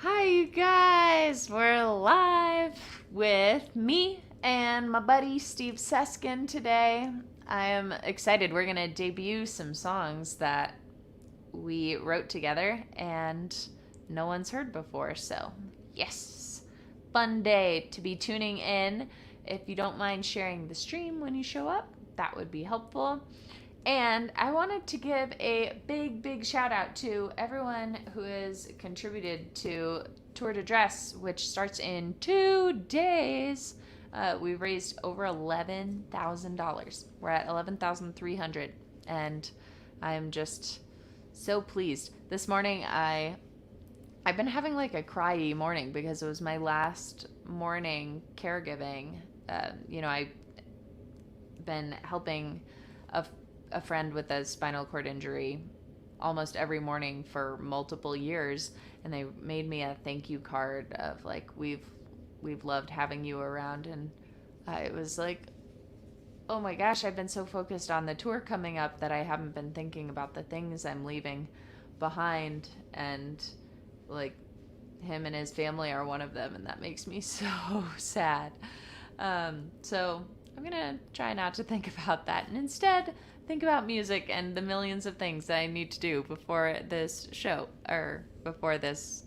Hi, you guys. We're live with me and my buddy Steve Seskin today. I am excited. We're going to debut some songs that we wrote together and no one's heard before. So, yes, fun day to be tuning in. If you don't mind sharing the stream when you show up, that would be helpful. And I wanted to give a big shout out to everyone who has contributed to Tour de Dress, which starts in 2 days. We've raised over $11,000. We're at 11,300, and I'm just so pleased. This morning, I've been having like a cryy morning because it was my last morning caregiving. I've been helping a friend with a spinal cord injury almost every morning for multiple years, and they made me a thank you card of like we've loved having you around. And it was like, oh my gosh, I've been so focused on the tour coming up that I haven't been thinking about the things I'm leaving behind, and like him and his family are one of them, and that makes me so sad. So I'm gonna try not to think about that and instead think about music and the millions of things that I need to do before this show or before this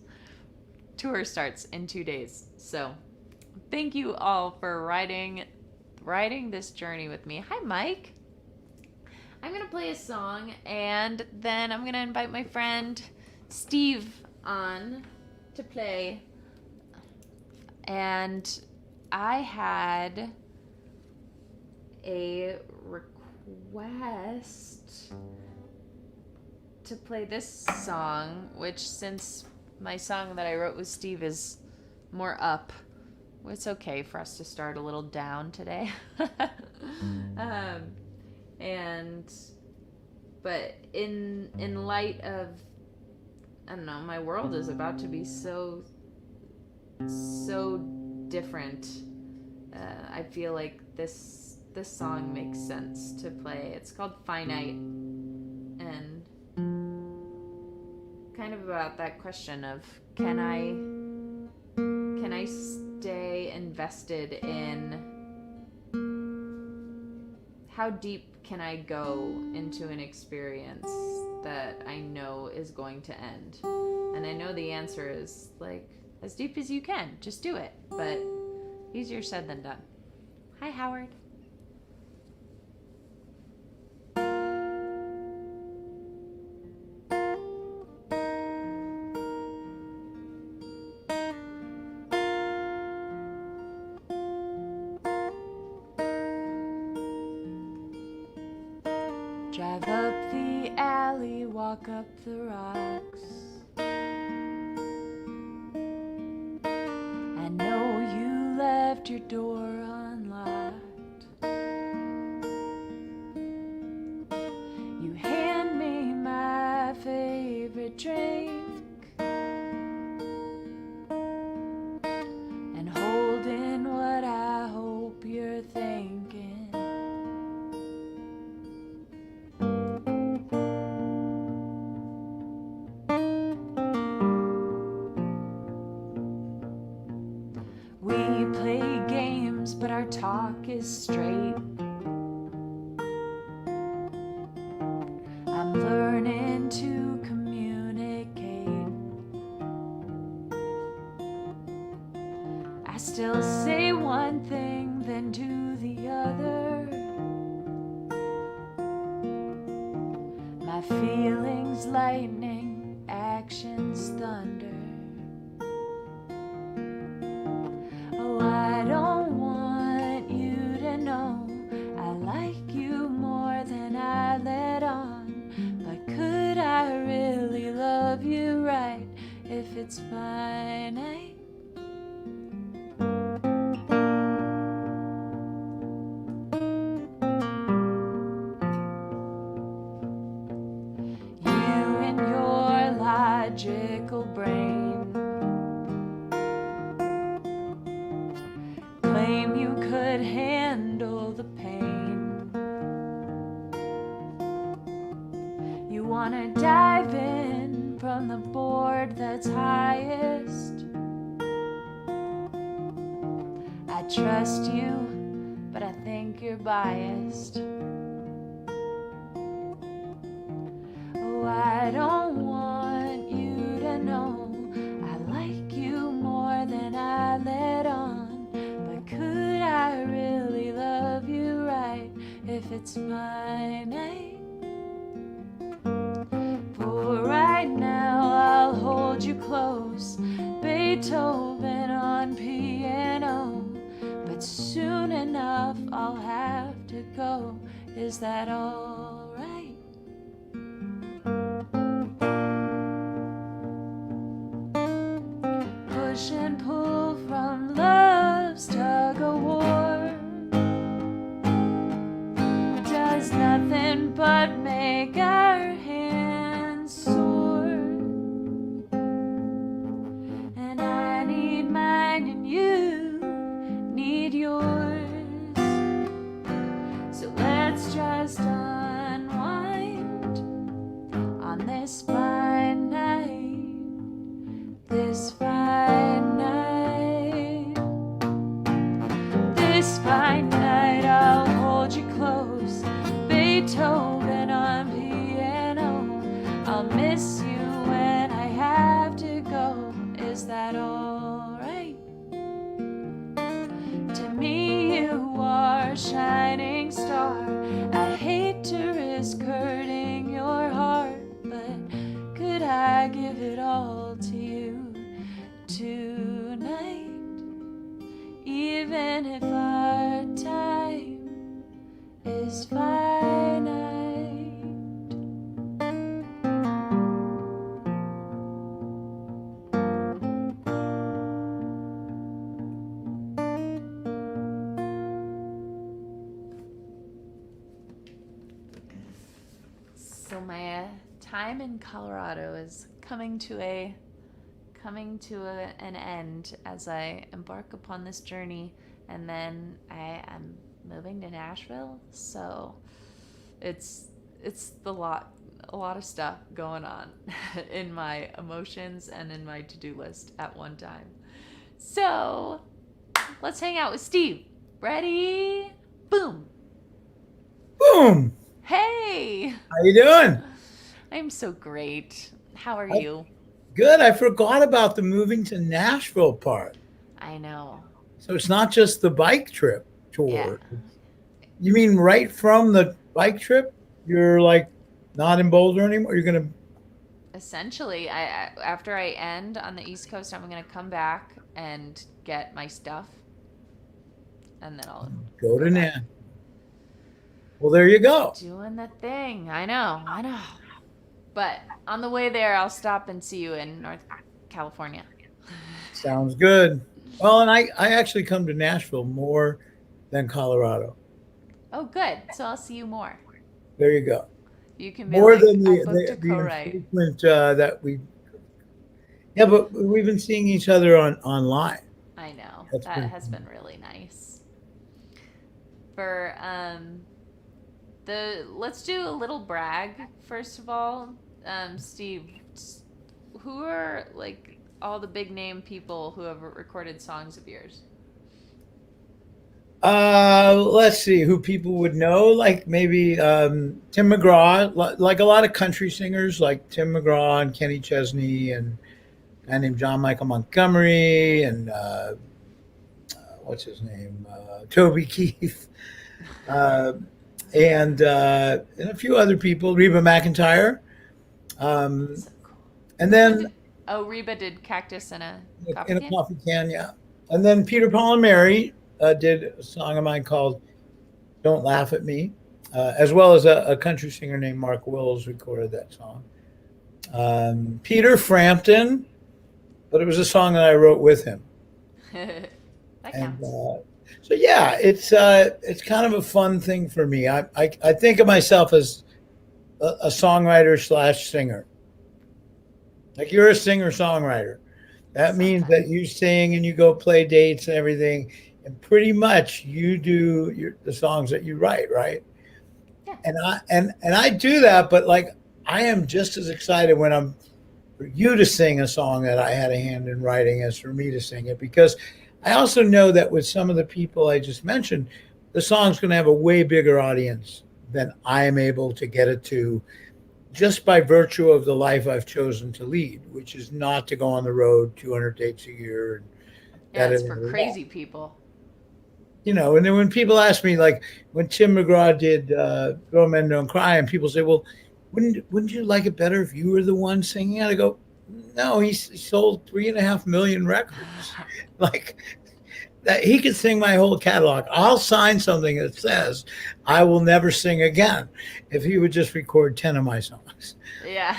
tour starts in 2 days. So thank you all for riding this journey with me. Hi, Mike. I'm gonna play a song and then I'm gonna invite my friend Steve on to play. And I had a request to play this song, which since my song that I wrote with Steve is more up, it's okay for us to start a little down today. But in light of, I don't know, my world is about to be so different. I feel like this song makes sense to play. It's called Finite, and kind of about that question of can I stay invested in how deep can I go into an experience that I know is going to end. And I know the answer is like as deep as you can, just do it, but easier said than done. Hi, Howard. Drive up the alley, walk up the rocks. I know you left your door unlocked. You hand me my favorite drink and hold in what I hope you're thinking. We play games, but our talk is straight. I'm learning to communicate. I still say one thing, then do the other. My feelings lightning, actions thunder. Oh, I don't want you to know I like you more than I let on. But could I really love you right if it's finite? You and your logical brain claim you could handle the pain. You wanna dive in, from the board that's highest. I trust you, but I think you're biased. Oh, I don't want you to know I like you more than I let on. But could I really love you right if it's my night? For right now I'll hold you close, Beethoven on piano. But soon enough I'll have to go. Is that all right? Push and pull from love's tug of war does nothing but make our hands sore. And I need mine and you need yours. So let's just unwind on this fine night, this fine night, this fine night. I'll hold you close, Beethoven on piano. I'll miss you when I have to go. Is that all right? To me you are a shining star. I hate to risk hurting your heart, but could I give it all to you tonight? Even if our time is finite. So my time in Colorado is coming to an end as I embark upon this journey, and then I am moving to Nashville. So it's a lot of stuff going on in my emotions and in my to-do list at one time. So let's hang out with Steve. Ready? Boom. Boom. Hey. How you doing? I'm so great. How are you? Good. I forgot about the moving to Nashville part. I know. So it's not just the bike trip Yeah. tour. You mean right from the bike trip, you're like not in Boulder anymore? You're going to Essentially, I after I end on the East Coast, I'm gonna come back and get my stuff, and then I'll go to back. Nashville. Well, there you go. Doing the thing. I know. But on the way there, I'll stop and see you in North California. Sounds good. Well, and I actually come to Nashville more than Colorado. Oh, good. So I'll see you more. There you go. You can be More like, than I booked a the co-write. infrequent that we. Yeah, but we've been seeing each other online. I know. That's That pretty has cool. been really nice. For let's do a little brag first of all. Steve, who are like all the big name people who have recorded songs of yours? Let's see who people would know. Like maybe Tim McGraw, like a lot of country singers, like Tim McGraw and Kenny Chesney, and a guy named John Michael Montgomery, and what's his name, Toby Keith, uh, and a few other people, Reba McEntire, So cool. and then Oh, Reba did Cactus in a Coffee in a Can? coffee can, yeah, and then Peter, Paul, and Mary did a song of mine called "Don't Laugh at Me," as well as a country singer named Mark Wills recorded that song. Peter Frampton, but it was a song that I wrote with him. That And counts. so yeah, it's kind of a fun thing for me. I think of myself as a songwriter slash singer. Like you're a singer songwriter. That means that Sometimes. you sing and you go play dates and everything, and pretty much you do the songs that you write, right? Yeah. And I do that, but like I am just as excited when I'm for you to sing a song that I had a hand in writing as for me to sing it, because I also know that with some of the people I just mentioned, the song's going to have a way bigger audience than I am able to get it to, just by virtue of the life I've chosen to lead, which is not to go on the road 200 dates a year and Yeah, that it's is for crazy people. and then when people ask me, like when Tim McGraw did Grown Men Don't Cry, and people say, well, wouldn't you like it better if you were the one singing it? I go, no, he sold 3.5 million records. Like that, he could sing my whole catalog. I'll sign something that says I will never sing again if he would just record 10 of my songs. Yeah.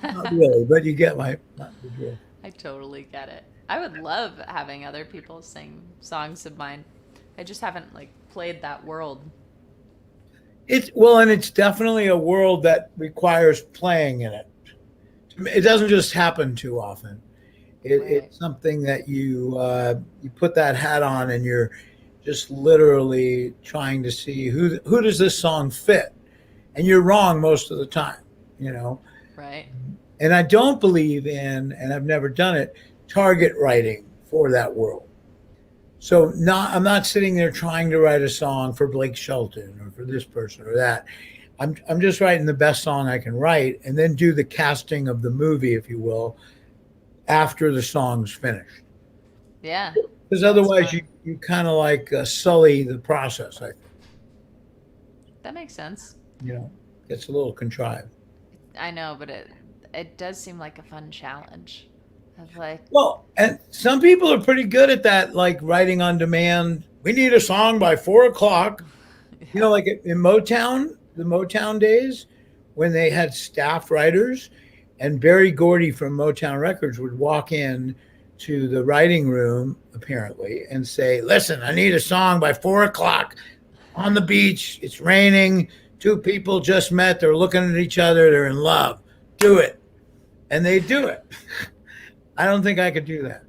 Not really, but you get the drift. I totally get it. I would love having other people sing songs of mine. I just haven't like played that world. It's well, and it's definitely a world that requires playing in it. It doesn't just happen too often. Right. It's something that you put that hat on, and you're just literally trying to see who does this song fit, and you're wrong most of the time, you know. Right. And I don't believe in, and I've never done it, target writing for that world. So I'm not sitting there trying to write a song for Blake Shelton or for this person or that. I'm just writing the best song I can write, and then do the casting of the movie, if you will, after the song's finished. Yeah. Because That's otherwise, fun. you kind of like sully the process. I think, That makes sense. you know, it's a little contrived. I know, but it does seem like a fun challenge. Of like, Well, and some people are pretty good at that, like writing on demand. We need a song by 4 o'clock. You yeah. know, like in Motown, the Motown days, when they had staff writers, and Barry Gordy from Motown Records would walk in to the writing room, apparently, and say, listen, I need a song by 4 o'clock on the beach. It's raining. Two people just met. They're looking at each other. They're in love. Do it. And they do it. I don't think I could do that.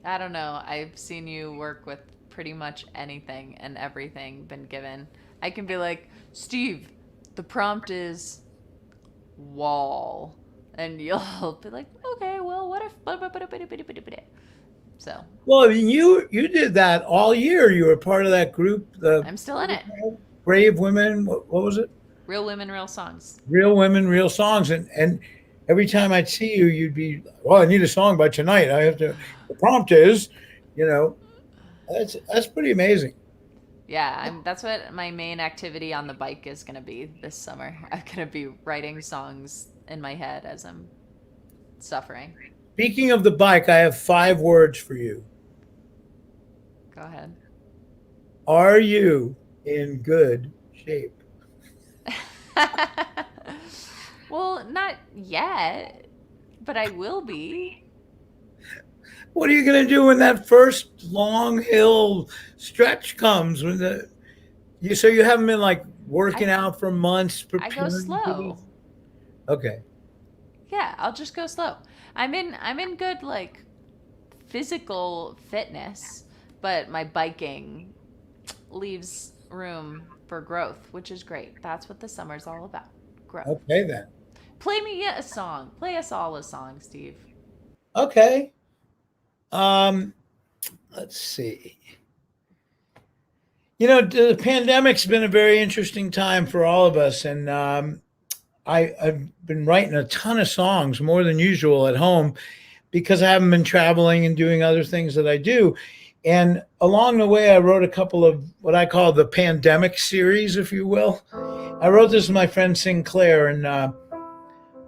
I don't know. I've seen you work with pretty much anything and everything been given. I can be like, Steve, the prompt is wall. And you'll be like, okay, well, what if. So Well, I mean, you did that all year. You were part of that group, the I'm still in it. Brave Women. What was it? Real women, real songs. Real Women, Real Songs. And every time I'd see you, you'd be, well, I need a song by tonight. I have to. The prompt is, you know, that's pretty amazing. Yeah, that's what my main activity on the bike is going to be this summer. I'm going to be writing songs in my head as I'm suffering. Speaking of the bike, I have 5 words for you. Go ahead. Are you in good shape? Well, not yet, but I will be. What are you going to do when that first long hill stretch comes? So you haven't been like working I out for months I go preparing for slow. this? Okay. Yeah, I'll just go slow. I'm in good like physical fitness, but my biking leaves room for growth, which is great. That's what the summer's all about. Growth. Okay then. Play me a song. Play us all a song, Steve. Okay. Um, let's see. The pandemic's been a very interesting time for all of us, and I've been writing a ton of songs, more than usual, at home because I haven't been traveling and doing other things that I do. And along the way, I wrote a couple of what I call the pandemic series, if you will. I wrote this with my friend Sinclair, and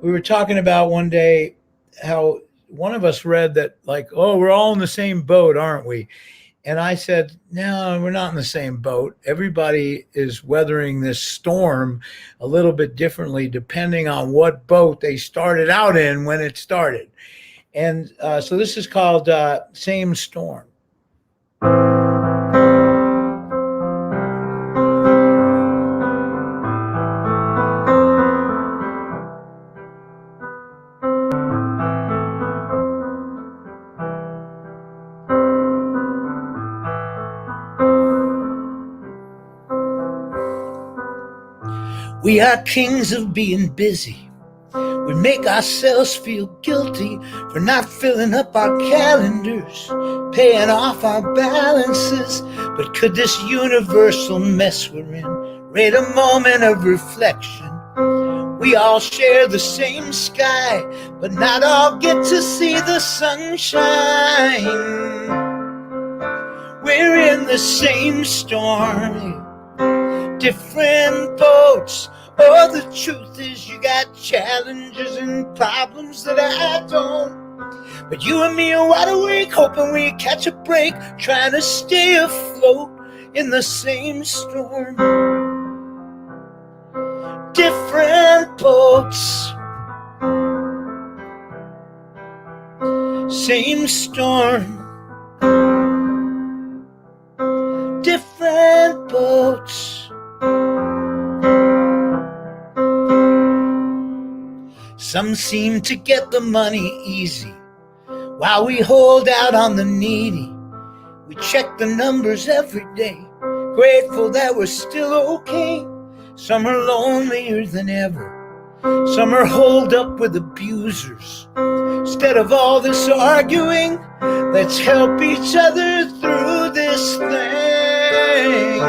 we were talking about one day how one of us read that, like, oh, we're all in the same boat, aren't we? And I said, no, we're not in the same boat. Everybody is weathering this storm a little bit differently depending on what boat they started out in when it started. And so this is called Same Storm. We are kings of being busy. We make ourselves feel guilty for not filling up our calendars, paying off our balances. But could this universal mess we're in rate a moment of reflection? We all share the same sky, but not all get to see the sunshine. We're in the same storm, different boats. Oh, the truth is you got challenges and problems that I don't. But you and me are wide awake, hoping we catch a break, trying to stay afloat in the same storm. Different boats, same storm. Different boats. Some seem to get the money easy, while we hold out on the needy. We check the numbers every day, grateful that we're still okay. Some are lonelier than ever, some are holed up with abusers. Instead of all this arguing, let's help each other through this thing.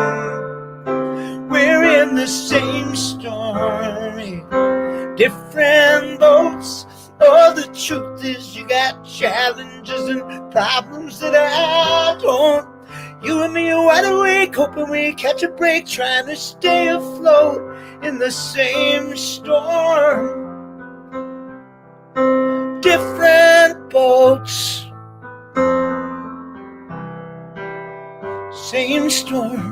We're in the same storm, different boats. Oh, the truth is you got challenges and problems that I don't. You and me are wide awake, hoping we catch a break, trying to stay afloat in the same storm. Different boats, same storm.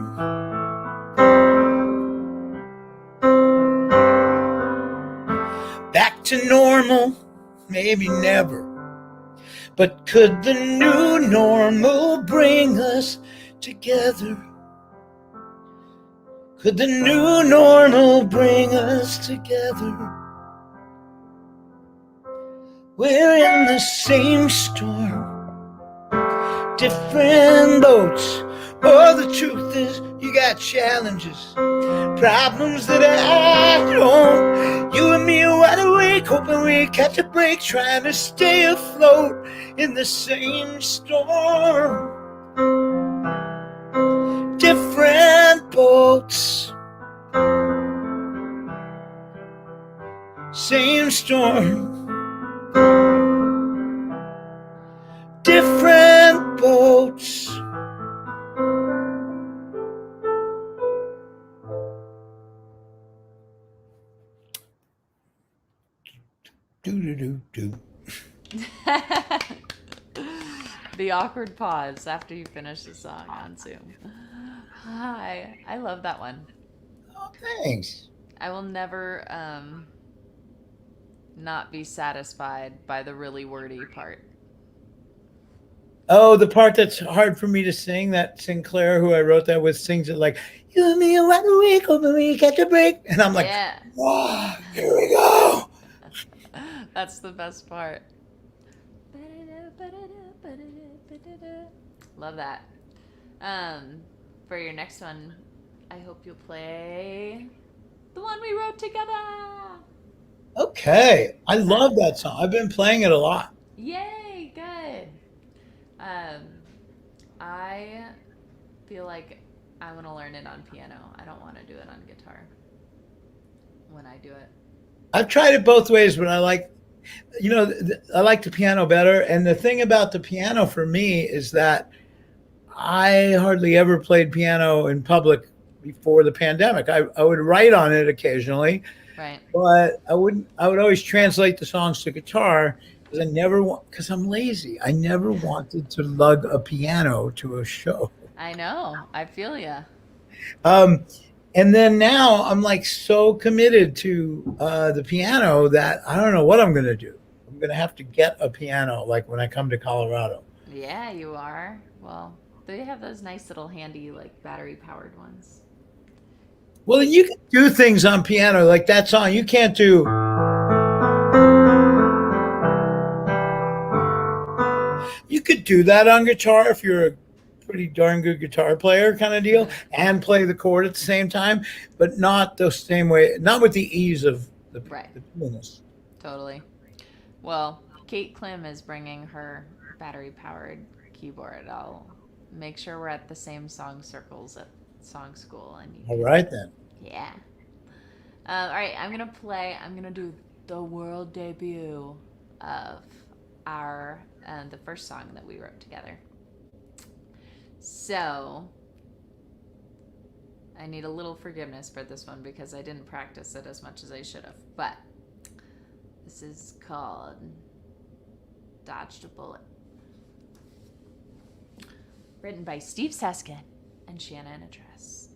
Back to normal, maybe never. But could the new normal bring us together? Could the new normal bring us together? We're in the same storm, different boats. Oh, the truth is you got challenges, problems that I don't. You and me are wide awake, hoping we catch a break, trying to stay afloat in the same storm. Different boats, same storm. Different boats. Do. The awkward pause after you finish the song on Zoom. Hi, I love that one. Oh, thanks. I will never not be satisfied by the really wordy part. Oh, the part that's hard for me to sing, that Sinclair, who I wrote that with, sings it like, you and me are wide awake, hoping we catch a break. And I'm like, Yeah. oh, here we go. That's the best part. Love that. For your next one, I hope you'll play the one we wrote together. Okay. I love that song. I've been playing it a lot. Yay, good. I feel like I want to learn it on piano. I don't want to do it on guitar when I do it. I've tried it both ways, but I like the piano better. And the thing about the piano for me is that I hardly ever played piano in public before the pandemic. I would write on it occasionally, Right. but I would always translate the songs to guitar because I'm lazy. I never wanted to lug a piano to a show. I know. I feel ya. And then now I'm like so committed to the piano that I don't know what I'm going to do. I'm going to have to get a piano like when I come to Colorado. Yeah, you are. Well, they have those nice little handy, like battery powered ones. Well, you can do things on piano like that song. You can't do. You could do that on guitar if you're a pretty darn good guitar player kind of deal and play the chord at the same time, but not the same way, not with the ease of the Right. pianist. Totally. Well, Kate Klim is bringing her battery powered keyboard. I'll make sure we're at the same song circles at song school and you All can, right then. yeah. All right, I'm gonna do the world debut of the first song that we wrote together. So, I need a little forgiveness for this one because I didn't practice it as much as I should have. But this is called Dodged a Bullet. Written by Steve Seskin and Shannon Address.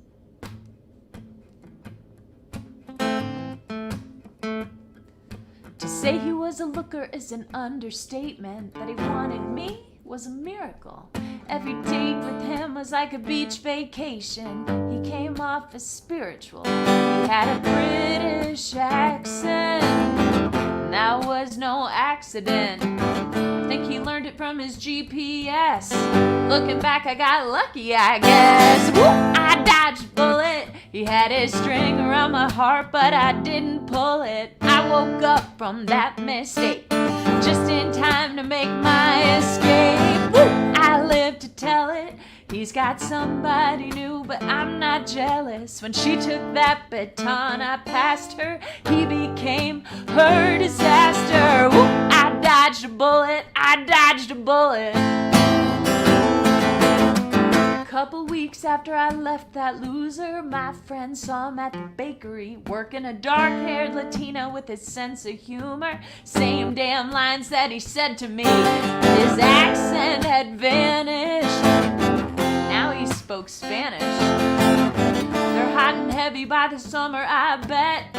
To say he was a looker is an understatement. That he wanted me was a miracle. Every date with him was like a beach vacation. He came off as spiritual. He had a British accent. And that was no accident. I think he learned it from his GPS. Looking back, I got lucky, I guess. Woo! I dodged a bullet. He had his string around my heart, but I didn't pull it. I woke up from that mistake just in time to make my escape. Woo! I live to tell it. He's got somebody new, but I'm not jealous. When she took that baton, I passed her. He became her disaster. Woo! I dodged a bullet. I dodged a bullet. Couple weeks after I left that loser, my friend saw him at the bakery, working a dark-haired Latina with his sense of humor. Same damn lines that he said to me. His accent had vanished. Now he spoke Spanish. They're hot and heavy by the summer, I bet.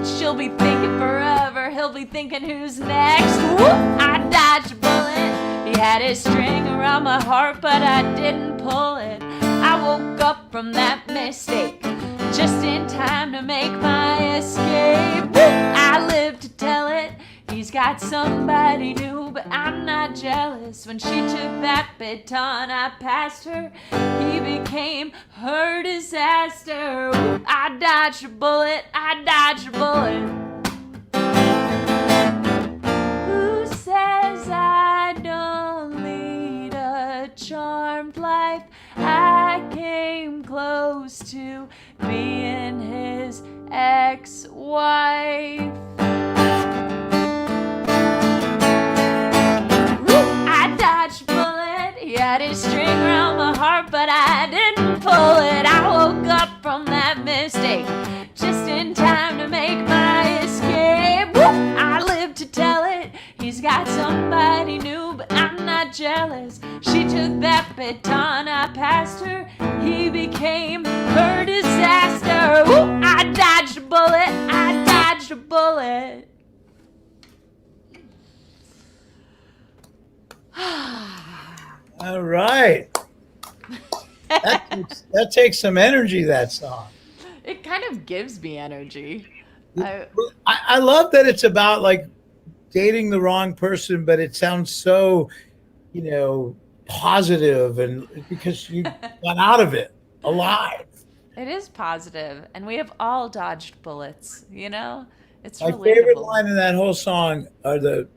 She'll be thinking forever. He'll be thinking who's next. Whoop! I dodged a bullet. He had his string around my heart, but I didn't pull it. I woke up from that mistake just in time to make my escape. Woo! I live to tell it. He's got somebody new, but I'm not jealous. When she took that baton, I passed her. He became her disaster. Woo! I dodged a bullet. I dodged a bullet. Who says I don't lead a charmed life? I came close to being his ex-wife. I dodged a bullet. He had his string around my heart, but I didn't pull it. I woke up from that mistake just in time to make my escape. Woo! I live to tell it. He's got somebody new, but I'm not jealous. She took that baton, I passed her. He became her disaster. Woo! I dodged a bullet. I dodged a bullet. All right. That takes some energy, that song. It kind of gives me energy. I love that it's about like dating the wrong person, but it sounds so, positive, and because you got out of it alive. It is positive, and we have all dodged bullets, It's My relatable. favorite line in that whole song are the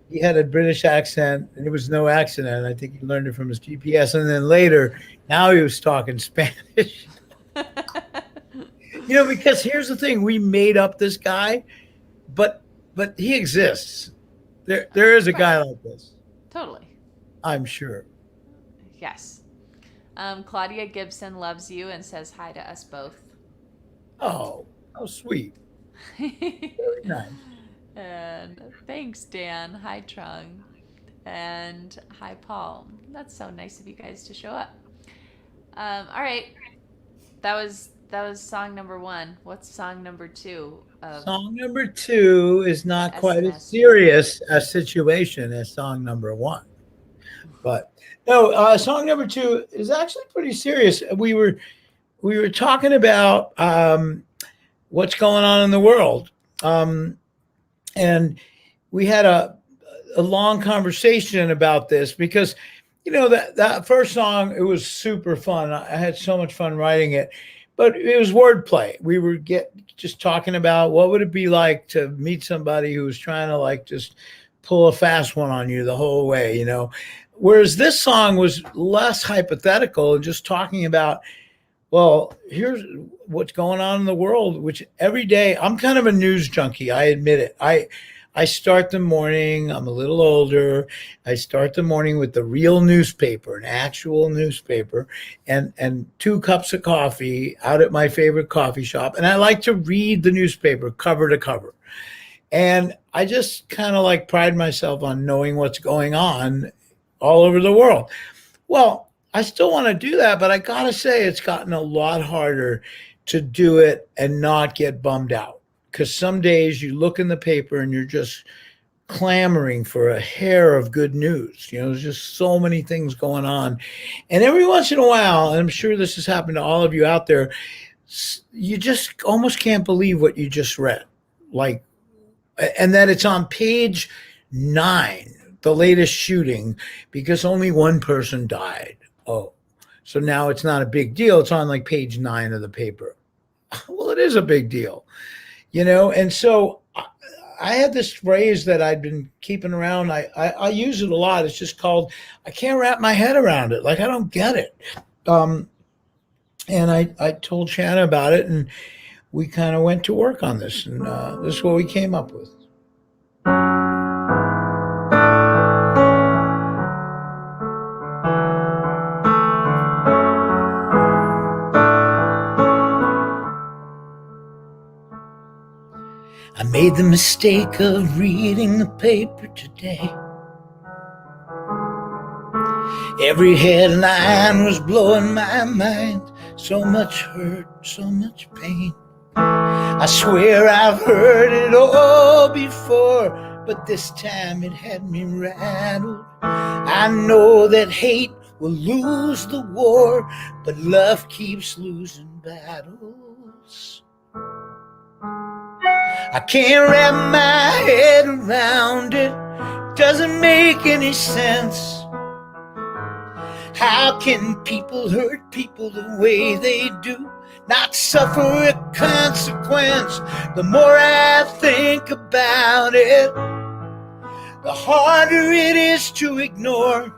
he had a British accent, and it was no accident. I think he learned it from his GPS, and then later, now he was talking Spanish. Because here's the thing: we made up this guy, but he exists. There is a guy like this. Totally. I'm sure. Yes. Claudia Gibson loves you and says hi to us both. Oh, how sweet. Very nice. And thanks, Dan. Hi, Trung. And hi, Paul. That's so nice of you guys to show up. All right. That was song number 1. What's song number 2? Song number 2 is not quite as SMS. serious a situation as song number 1. But no, song number 2 is actually pretty serious. We were talking about what's going on in the world. And we had a long conversation about this because, that first song, it was super fun. I had so much fun writing it. but it was wordplay. We were just talking about what would it be like to meet somebody who was trying to like just pull a fast one on you the whole way, you know. Whereas this song was less hypothetical and just talking about, well, here's what's going on in the world, which every day I'm kind of a news junkie. I admit it. I start the morning, I'm a little older. I start the morning with the real newspaper, an actual newspaper, and 2 cups of coffee out at my favorite coffee shop. And I like to read the newspaper cover to cover. And I just kind of like pride myself on knowing what's going on all over the world. Well, I still want to do that, but I gotta say it's gotten a lot harder to do it and not get bummed out. Because some days you look in the paper and you're just clamoring for a hair of good news. You know, there's just so many things going on. And every once in a while, and I'm sure this has happened to all of you out there, you just almost can't believe what you just read. Like, and that it's on page 9, the latest shooting, because only one person died. Oh, so now it's not a big deal. It's on like page 9 of the paper. Well, it is a big deal, you know? And so I had this phrase that I'd been keeping around. I use it a lot. It's just called, I can't wrap my head around it. Like, I don't get it. And I told Shanna about it, and we kind of went to work on this, and this is what we came up with. I made the mistake of reading the paper today. Every headline was blowing my mind. So much hurt, so much pain. I swear I've heard it all before, but this time it had me rattled. I know that hate will lose the war, but love keeps losing battles. I can't wrap my head around it. Doesn't make any sense. How can people hurt people the way they do, not suffer a consequence? The more I think about it, the harder it is to ignore.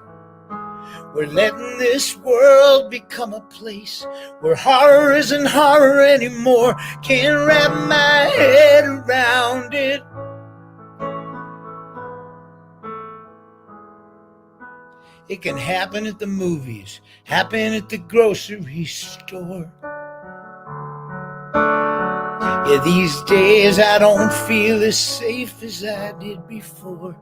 We're letting this world become a place where horror isn't horror anymore. Can't wrap my head around it. It can happen at the movies, happen at the grocery store. Yeah, these days I don't feel as safe as I did before.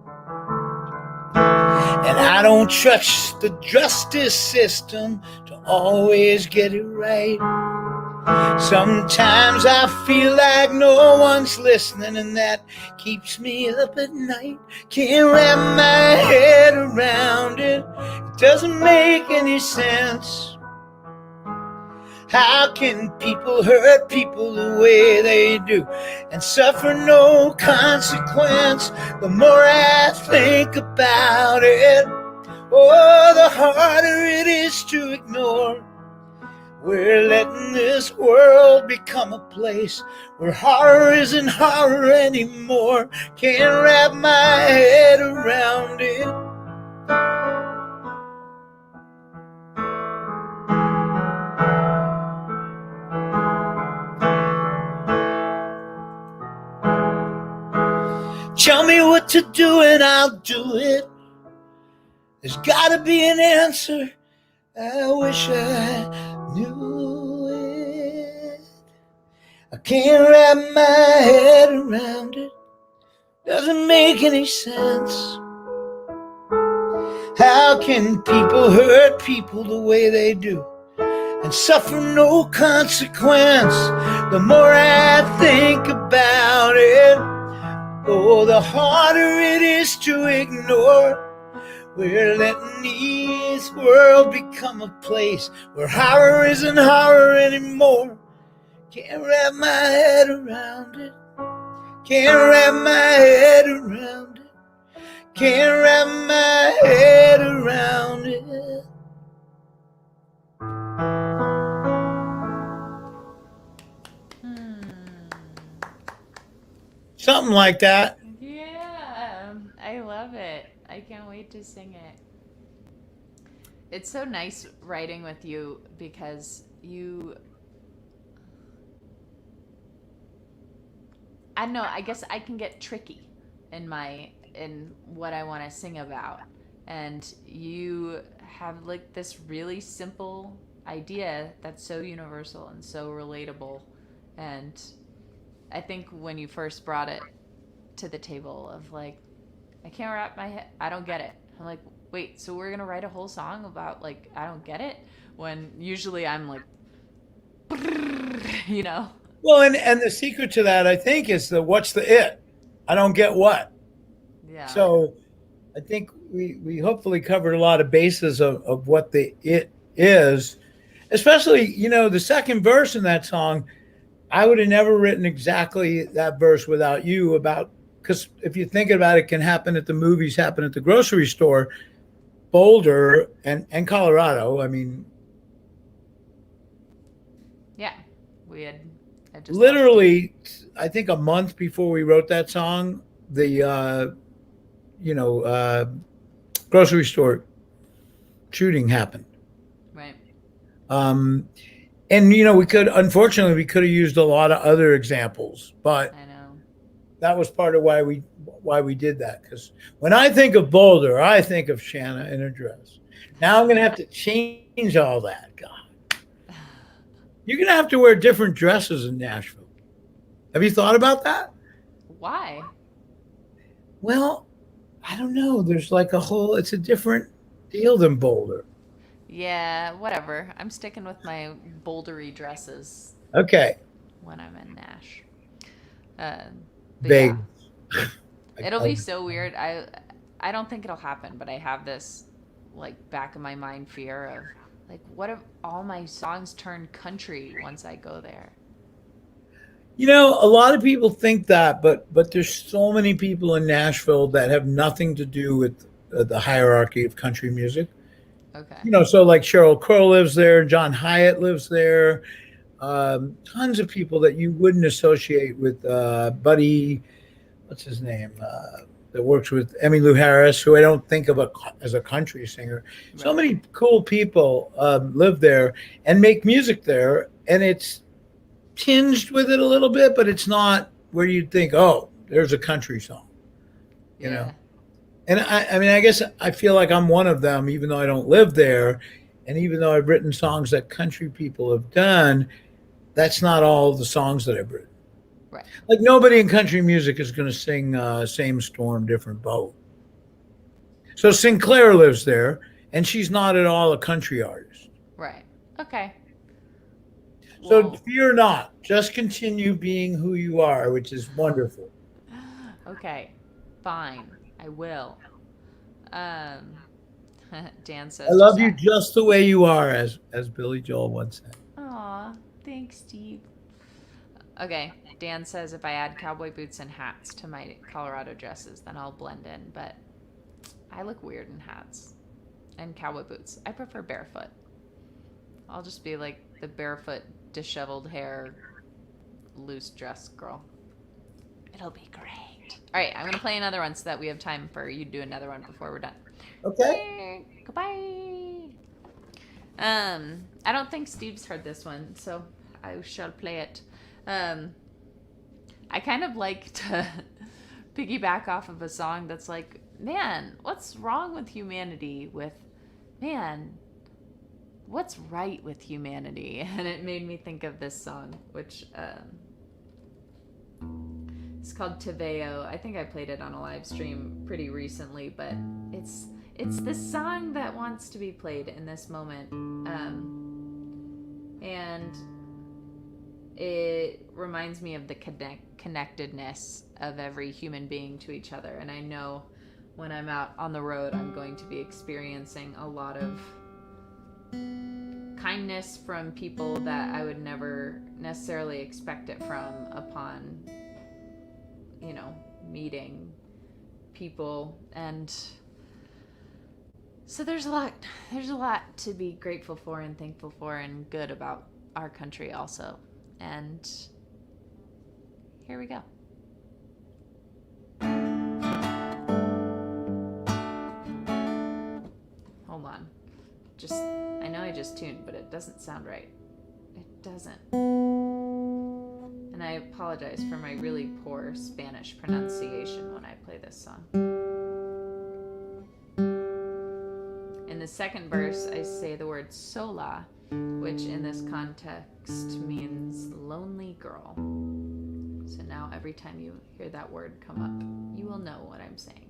And I don't trust the justice system to always get it right. Sometimes I feel like no one's listening, and that keeps me up at night. Can't wrap my head around it. It doesn't make any sense. How can people hurt people the way they do and suffer no consequence? The more I think about it, oh, the harder it is to ignore. We're letting this world become a place where horror isn't horror anymore. Can't wrap my head around it. Tell me what to do and I'll do it. There's gotta be an answer. I wish I knew it. I can't wrap my head around it. Doesn't make any sense. How can people hurt people the way they do and suffer no consequence? The more I think about it, oh, the harder it is to ignore. We're letting this world become a place where horror isn't horror anymore. Can't wrap my head around it. Can't wrap my head around it. Can't wrap my head around it. something like that. Yeah, I love it. I can't wait to sing it. It's so nice writing with you because I don't know, I guess I can get tricky in what I want to sing about. And you have like this really simple idea that's so universal and so relatable. And I think when you first brought it to the table of like, I can't wrap my head, I don't get it. I'm like, wait, so we're gonna write a whole song about like I don't get it, when usually I'm like, you know. Well, and the secret to that, I think, is the what's the it? I don't get what. Yeah. So I think we hopefully covered a lot of bases of what the it is, especially, the second verse in that song. I would have never written exactly that verse without you about, because if you think about it, can happen at the movies, happen at the grocery store. Boulder and Colorado. I mean, Yeah. We had I just watched it. literally, I think a month before we wrote that song, the you know grocery store shooting happened. Right. Um, and we could have used a lot of other examples, but I know. that was part of why we did that. Because when I think of Boulder, I think of Shanna in a dress. Now I'm gonna have to change all that. God, you're gonna have to wear different dresses in Nashville. Have you thought about that? Why? Well, I don't know. There's like it's a different deal than Boulder. Yeah, whatever. I'm sticking with my bouldery dresses Okay, when I'm in Nash. Uh, but yeah, Vegas. it'll be so weird. I don't think it'll happen, but I have this like back of my mind fear of like what if all my songs turn country once I go there? A lot of people think that, but there's so many people in Nashville that have nothing to do with the hierarchy of country music. Okay. So like Sheryl Crow lives there, John Hyatt lives there, tons of people that you wouldn't associate with Buddy. What's his name? That works with Emmylou Harris, who I don't think of as a country singer. So Right. many cool people live there and make music there, and it's tinged with it a little bit, but it's not where you'd think, oh, there's a country song, you know. Yeah. And I mean, I guess I feel like I'm one of them, even though I don't live there, and even though I've written songs that country people have done. That's not all the songs that I've written. Right. Like nobody in country music is going to sing "Same Storm, Different Boat." So Sinclair lives there, and she's not at all a country artist. Right. Okay. So Well, fear not. Just continue being who you are, which is wonderful. okay. Fine. I will. Um Dan I says love just you at just the way you are, as Billy Joel once said. Aw, thanks, Steve. Okay, Dan says if I add cowboy boots and hats to my Colorado dresses, then I'll blend in, but I look weird in hats and cowboy boots. I prefer barefoot. I'll just be like the barefoot, disheveled hair, loose dress girl. It'll be great. All right, I'm going to play another one so that we have time for you to do another one before we're done. Okay. Goodbye. I don't think Steve's heard this one, so I shall play it. I kind of like to piggyback off of a song that's like, man, what's wrong with humanity? With, man, what's right with humanity? And it made me think of this song, which it's called Teveo. I think I played it on a live stream pretty recently, but it's the song that wants to be played in this moment. And it reminds me of the connectedness of every human being to each other. And I know when I'm out on the road, I'm going to be experiencing a lot of kindness from people that I would never necessarily expect it from upon, meeting people. And so there's a lot to be grateful for and thankful for and good about our country also. And here we go. on. I know I just tuned, but it doesn't sound right. It doesn't. And I apologize for my really poor Spanish pronunciation when I play this song. In the second verse, I say the word sola, which in this context means lonely girl. So now every time you hear that word come up, you will know what I'm saying.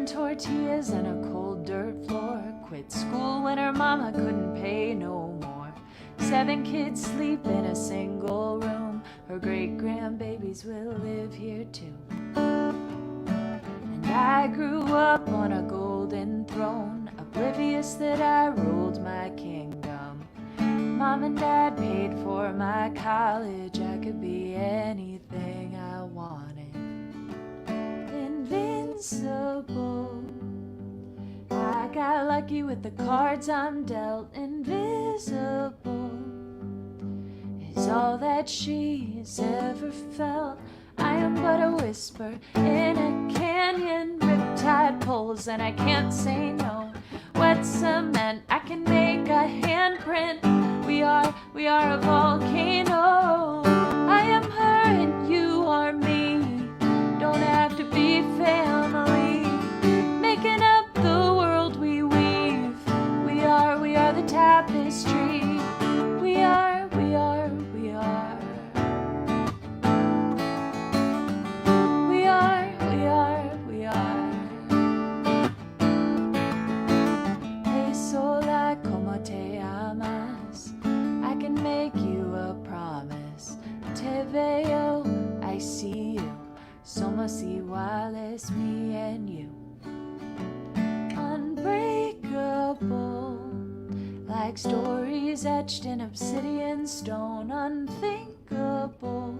Tortillas and a cold dirt floor. Quit school when her mama couldn't pay no more. 7 kids sleep in a single room. Her great grandbabies will live here too. And I grew up on a golden throne, oblivious that I ruled my kingdom. Mom and Dad paid for my college. I could be anything I wanted. Invincible. I got lucky with the cards I'm dealt. Invisible is all that she has ever felt. I am but a whisper in a canyon. Riptide pulls and I can't say no. Wet cement, I can make a handprint. We are a volcano. I am her and you are me. Don't have to be family. Making up the world we weave. We are the tapestry. We are. Hey sola, como te amas? I can make you a promise. Te veo, I see you. Somos iguales, me and you. Unbreakable, like stories etched in obsidian stone. Unthinkable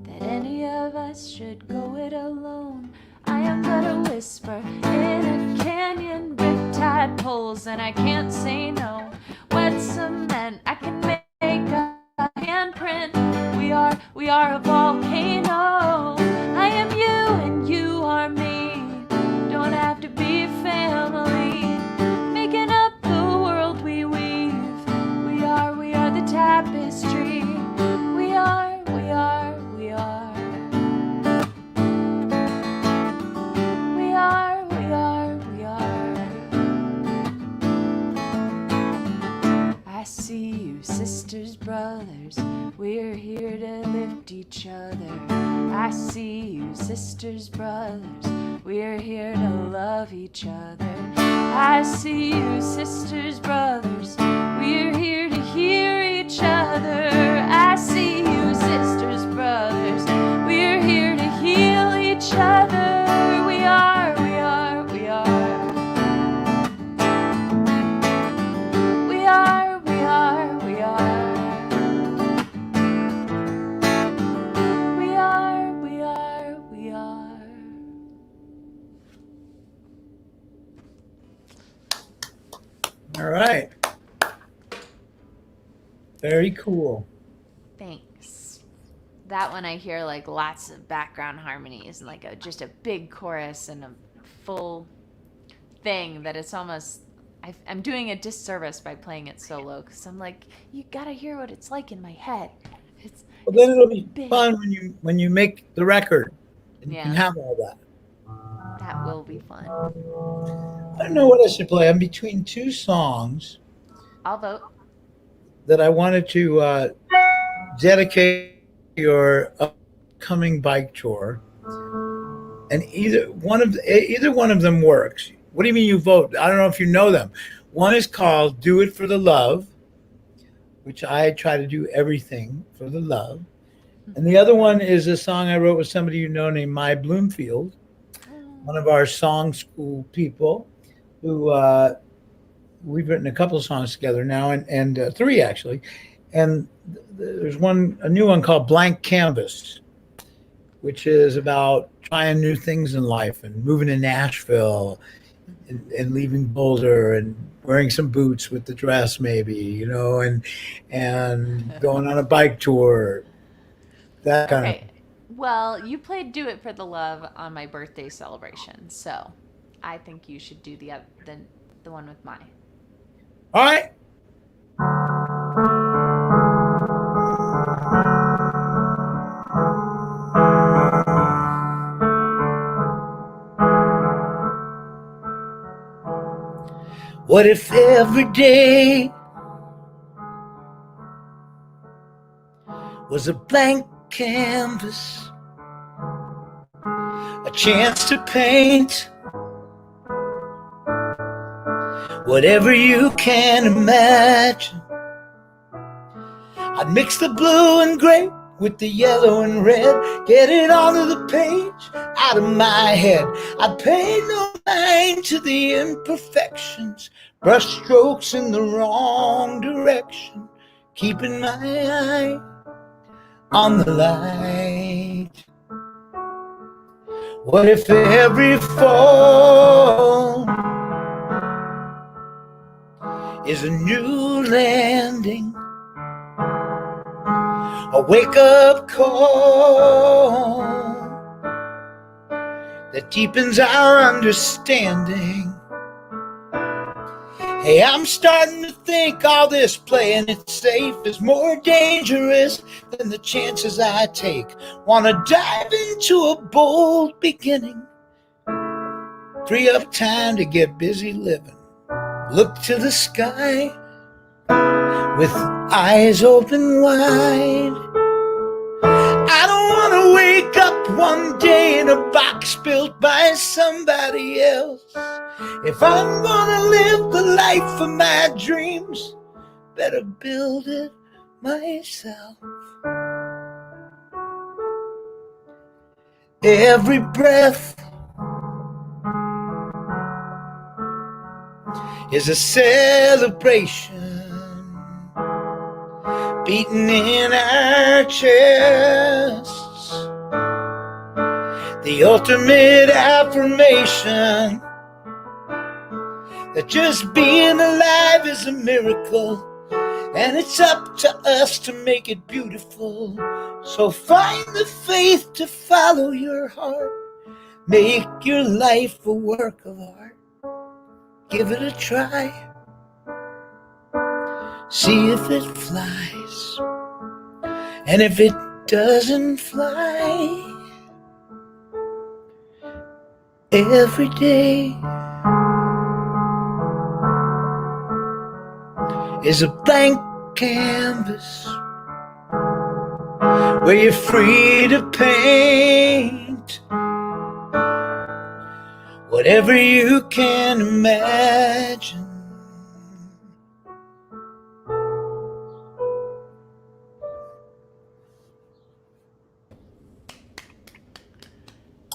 that any of us should go it alone. I am but a whisper in a canyon. Riptide pulls and I can't say no. Wet cement, I can make a handprint. We are a volcano. I am you and you are me. Don't have to be family. Making up the world we weave. We are the tapestry. We are. I see you, sisters, brothers. We're here to lift each other. I see you, sisters, brothers. We're here to love each other. I see you, sisters, brothers. We're here to hear each other. I see you, sisters, brothers. We're here to heal each other. We are. All right. Very cool. Thanks. That one I hear like lots of background harmonies and like just a big chorus and a full thing that it's almost, I'm doing a disservice by playing it so low because I'm like, you gotta hear what it's like in my head. Well, then it'll be fun when you make the record and you can have all that. That will be fun. I don't know what I should play. I'm between 2 songs. I'll vote. That I wanted to dedicate your upcoming bike tour, and either one of them works. What do you mean you vote? I don't know if you know them. One is called "Do It for the Love," which I try to do everything for the love, and the other one is a song I wrote with somebody you know named Mai Bloomfield, one of our song school people, who we've written a couple of songs together now, and 3 actually, and there's a new one called Blank Canvas, which is about trying new things in life and moving to Nashville and leaving Boulder and wearing some boots with the dress, maybe, and going on a bike tour, that kind of Okay. thing. Well, you played "Do It for the Love" on my birthday celebration, so I think you should do the one with mine. All right. What if every day was a blank canvas, a chance to paint whatever you can imagine? I'd mix the blue and gray with the yellow and red, get it onto the page, out of my head. I'd pay no mind to the imperfections, brush strokes in the wrong direction, keeping my eye on the light. What if every fall is a new landing, a wake-up call that deepens our understanding? Hey, I'm starting to think all this playing it safe is more dangerous than the chances I take. Wanna dive into a bold beginning, free up time to get busy living. Look to the sky with eyes open wide. I don't want to wake up one day in a box built by somebody else. If I'm gonna live the life of my dreams, better build it myself. Every breath is a celebration, beating in our chests, the ultimate affirmation that just being alive is a miracle, and it's up to us to make it beautiful. So find the faith to follow your heart, make your life a work of art. Give it a try, see if it flies, and if it doesn't fly, every day is a blank canvas where you're free to paint whatever you can imagine.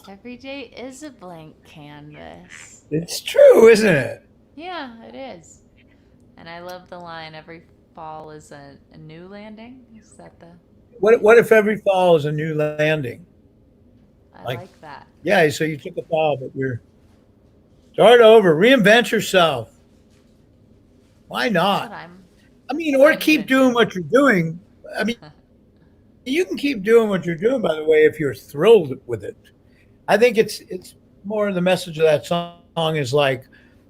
Every day is a blank canvas. It's true, isn't it? Yeah, it is. And I love the line, every fall is a new landing. Is that the. What if every fall is a new landing? I Like, like that. yeah, so you took a fall, but you're start over, reinvent yourself. Why That's what not? I'm. I mean, That's what or I need keep to doing do. what you're doing. I mean, you can keep doing what you're doing, by the way, if you're thrilled with it. I think it's more the message of that song is like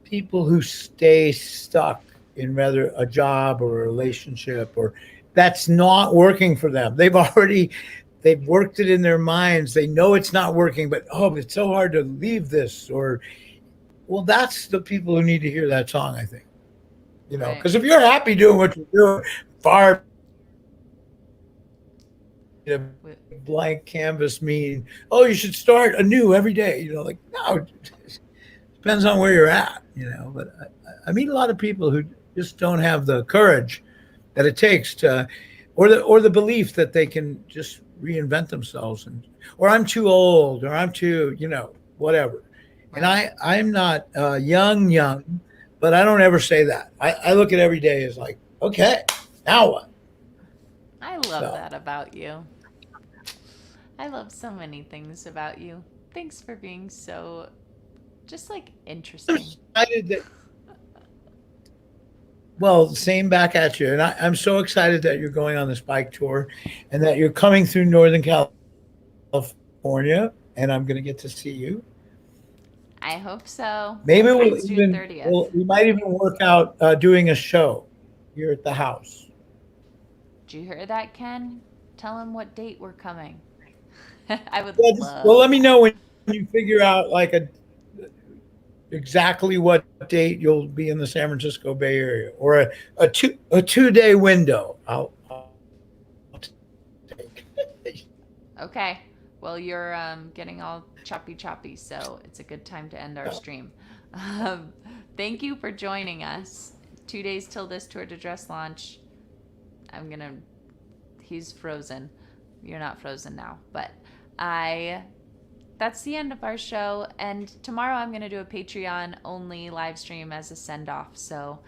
people who stay stuck in rather a job or a relationship or that's not working for them. They've worked it in their minds. They know it's not working, but oh, it's so hard to leave this or well, that's the people who need to hear that song, I think. Right. Because if you're happy doing what you're doing, far a Wi- blank canvas mean, oh, you should start anew every day. Like no, depends on where you're at. But I meet a lot of people who just don't have the courage that it takes to, or the belief that they can just reinvent themselves, or I'm too old, or I'm too, whatever. And Right. I'm not young, but I don't ever say that. I look at every day as like, okay, now what? I love So that about you. I love so many things about you. Thanks for being so Just like I'm interesting. excited that, well, same back at you. And I'm so excited that you're going on this bike tour and that you're coming through Northern California and I'm going to get to see you. I hope so. Maybe Mine's June 30th. we might even work out doing a show here at the house. Did you hear that, Ken? Tell him what date we're coming. I would Well, love let me that. know when you figure out like a exactly what date you'll be in the San Francisco Bay Area, or a 2 day window. I'll take. Okay. Well, you're getting all choppy choppy, so it's a good time to end our stream. Um, Thank you for joining us. 2 days till this tour de dress launch. I'm gonna. He's frozen. You're not frozen now, but I. That's the end of our show. And tomorrow I'm gonna do a Patreon only live stream as a send off. So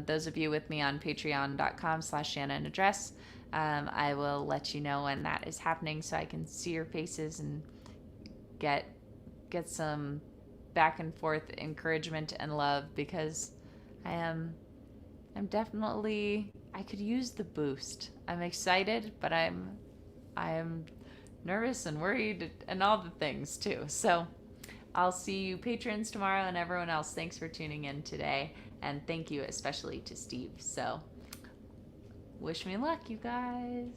those of you with me on patreon.com/Shannon Address, I will let you know when that is happening so I can see your faces and get some back and forth encouragement and love because I am I'm definitely I could use the boost. I'm excited, but I am nervous and worried and all the things too. So I'll see you patrons tomorrow and everyone else. Thanks for tuning in today. And thank you especially to Steve. So wish me luck, you guys.